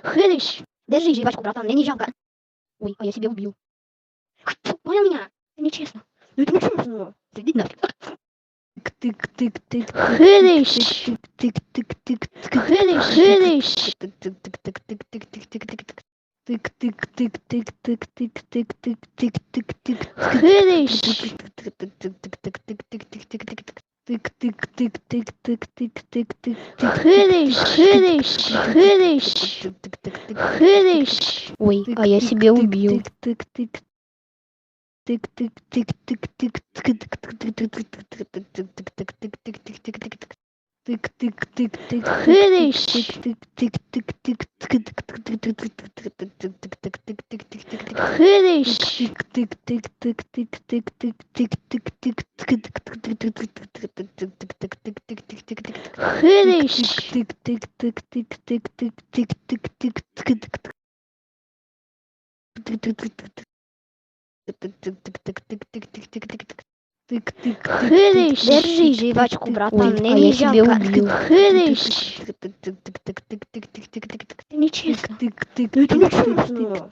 Хрыщ, держи жвачку, братан, мне не жалко. Ой, а я себя убил. Понял меня? Это нечестно. Ну это нечестно. Иди нафиг. Хрыщ. Хрыщ. Хрыщ. Ой, а я себя убил. Хрыщ, держи жвачку, братан, мне не жалко. Хрыщ. Нечестно. Это нечестно.